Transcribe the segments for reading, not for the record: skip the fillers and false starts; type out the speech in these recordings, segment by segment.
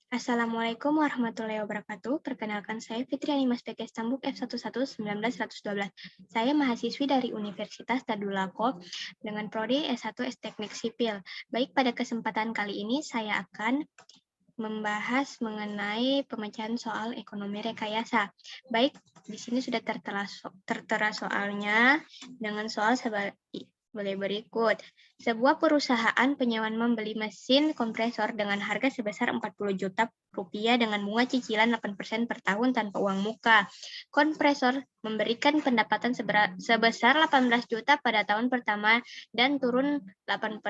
Assalamualaikum warahmatullahi wabarakatuh. Perkenalkan saya Fitri Animas PK Stambuk F11-19112. Saya mahasiswi dari Universitas Tadulako dengan prodi S1 Teknik Sipil. Baik, pada kesempatan kali ini saya akan membahas mengenai pemecahan soal ekonomi rekayasa. Baik, di sini sudah tertera soalnya dengan soal berikut. Sebuah perusahaan penyewaan membeli mesin kompresor dengan harga sebesar 40 juta rupiah dengan bunga cicilan 8% per tahun tanpa uang muka. Kompresor memberikan pendapatan sebesar 18 juta pada tahun pertama dan turun 8%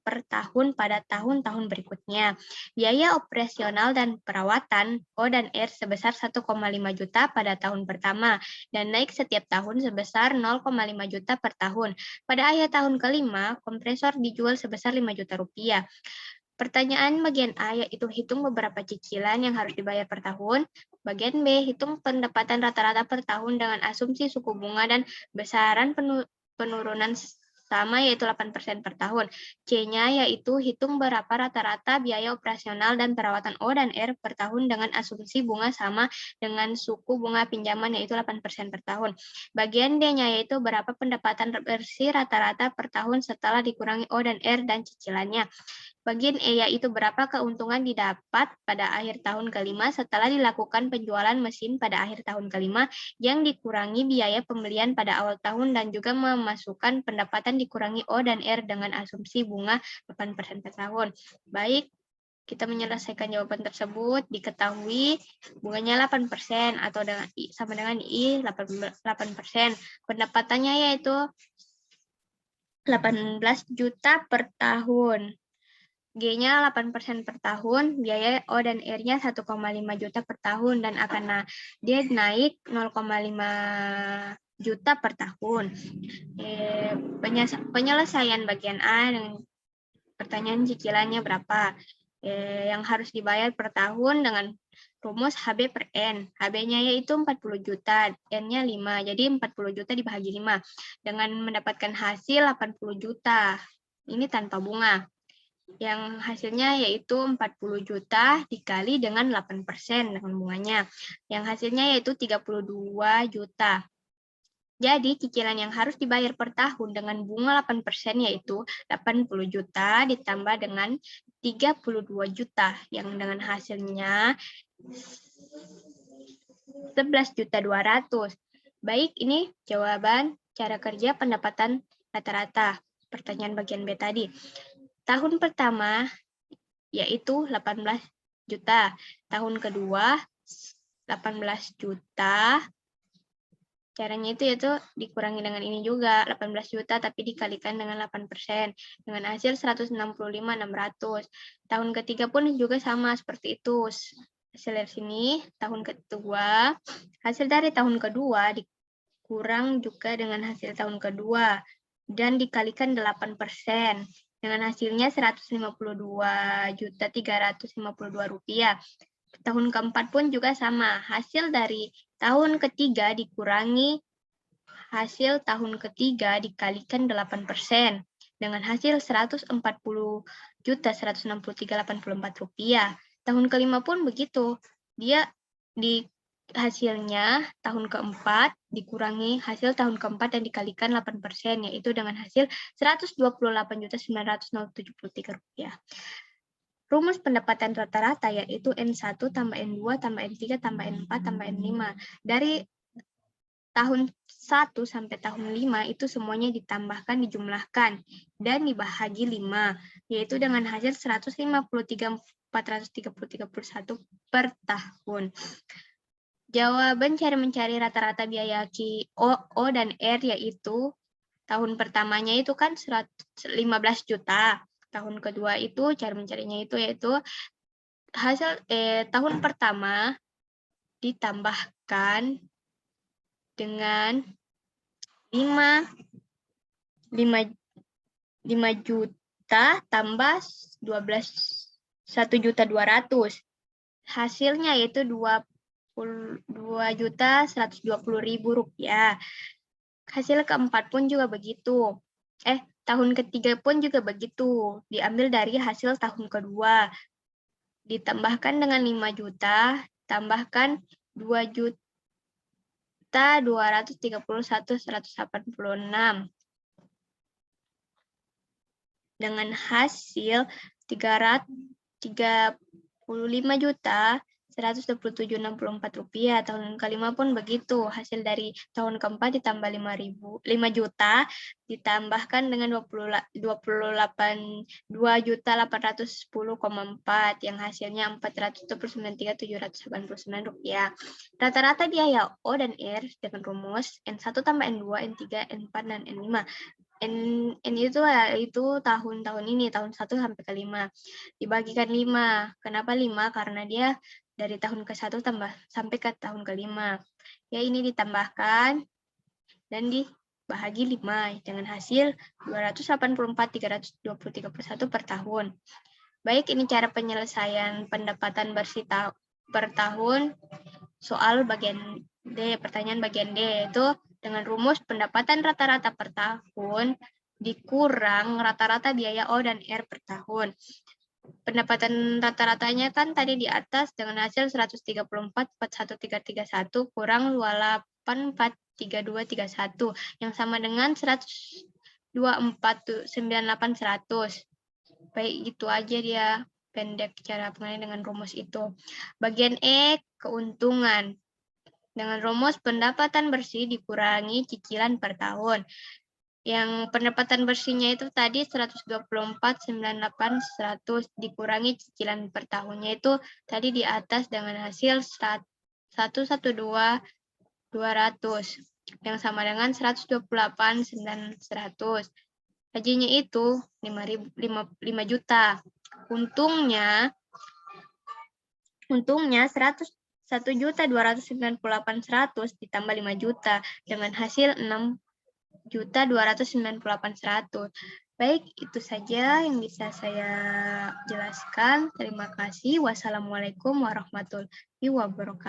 per tahun pada tahun-tahun berikutnya. Biaya operasional dan perawatan O dan R sebesar 1,5 juta pada tahun pertama dan naik setiap tahun sebesar 0,5 juta per tahun. Pada akhir tahun kelima, kompresor dijual sebesar 5 juta rupiah. Pertanyaan bagian A yaitu hitung beberapa cicilan yang harus dibayar per tahun. Bagian B, hitung pendapatan rata-rata per tahun dengan asumsi suku bunga dan besaran penurunan sama yaitu 8% per tahun. C-nya yaitu hitung berapa rata-rata biaya operasional dan perawatan O dan R per tahun dengan asumsi bunga sama dengan suku bunga pinjaman yaitu 8% per tahun. Bagian D-nya yaitu berapa pendapatan bersih rata-rata per tahun setelah dikurangi O dan R dan cicilannya. Bagian E yaitu berapa keuntungan didapat pada akhir tahun kelima setelah dilakukan penjualan mesin pada akhir tahun kelima yang dikurangi biaya pembelian pada awal tahun dan juga memasukkan pendapatan dikurangi O dan R dengan asumsi bunga 8% per tahun. Baik, kita menyelesaikan jawaban tersebut, diketahui bunganya 8% atau sama dengan I 8%. Pendapatannya yaitu 18 juta per tahun. G-nya 8% per tahun, biaya O dan R-nya 1,5 juta per tahun, dan akan dia naik 0,5 juta per tahun. Penyelesaian bagian A dengan pertanyaan cicilannya berapa. Yang harus dibayar per tahun dengan rumus HB per N. HB-nya yaitu 40 juta, N-nya 5, jadi 40 juta dibagi 5. Dengan mendapatkan hasil 80 juta, ini tanpa bunga. Yang hasilnya yaitu 40 juta dikali dengan 8% dengan bunganya. Yang hasilnya yaitu 32 juta. Jadi cicilan yang harus dibayar per tahun dengan bunga 8% yaitu 80 juta ditambah dengan 32 juta yang dengan hasilnya 11.200.000. Baik, ini jawaban cara kerja pendapatan rata-rata. Pertanyaan bagian B tadi. Tahun pertama yaitu 18 juta. Tahun kedua 18 juta. Caranya itu yaitu dikurangi dengan ini juga, 18 juta tapi dikalikan dengan 8%. Dengan hasil 165.600. Tahun ketiga pun juga sama seperti itu. Hasil dari sini, tahun kedua, hasil dari tahun kedua dikurang juga dengan hasil tahun kedua. Dan dikalikan 8%. Dengan hasilnya 152.352 rupiah. Tahun keempat pun juga sama. Hasil dari tahun ketiga dikurangi hasil tahun ketiga dikalikan 8%. Dengan hasil 140.163.84 rupiah. Tahun kelima pun begitu. Dia di hasilnya tahun keempat dikurangi hasil tahun keempat dan dikalikan 8%, yaitu dengan hasil 128.973 rupiah. Rumus pendapatan rata-rata yaitu N1 tambah N2 tambah N3 tambah N4 tambah N5. Dari tahun 1 sampai tahun 5 itu semuanya ditambahkan, dijumlahkan, dan dibahagi 5, yaitu dengan hasil 153.431 per tahun. Jawaban cara mencari rata-rata biaya O dan R yaitu tahun pertamanya itu kan 15 juta. Tahun kedua itu cara mencarinya itu yaitu hasil tahun pertama ditambahkan dengan 5 juta tambah 1.200.000. Hasilnya yaitu 22.120.000 rupiah. Hasil keempat pun juga begitu. Tahun ketiga pun juga begitu. Diambil dari hasil tahun kedua. ditambahkan dengan 5 juta, tambahkan 2.231.186 dengan hasil 335.127.064 rupiah. Tahun kelima pun begitu. Hasil dari tahun keempat ditambah 5 juta, ditambahkan dengan 2.810,4 yang hasilnya 429.789 rupiah. Rata-rata biaya O dan R dengan rumus N1 tambah N2, N3, N4, dan N5. N itu tahun-tahun ini, tahun 1 sampai ke 5. Dibagikan 5. Kenapa 5? Karena dia dari tahun ke 1 tambah sampai ke tahun ke 5. Ya, ini ditambahkan dan dibahagi 5 dengan hasil 284.323 per tahun. Baik, ini cara penyelesaian pendapatan bersih per tahun soal bagian D, pertanyaan bagian D, itu dengan rumus pendapatan rata-rata per tahun dikurang rata-rata biaya O dan R per tahun. Pendapatan rata-ratanya kan tadi di atas dengan hasil 134.41331 kurang 28.43231 yang sama dengan 124.98.100. Baik, itu aja dia pendek cara pengenai dengan rumus itu. Bagian E, keuntungan. Dengan rumus pendapatan bersih dikurangi cicilan per tahun. Yang pendapatan bersihnya itu tadi 124.98.100 dikurangi cicilan per tahunnya itu tadi di atas dengan hasil 112.200 yang sama dengan 128.900. Gajinya itu 5 juta. Untungnya 101.298.100 ditambah 5 juta dengan hasil 6.298.100. Baik, itu saja yang bisa saya jelaskan. Terima kasih. Wassalamualaikum warahmatullahi wabarakatuh.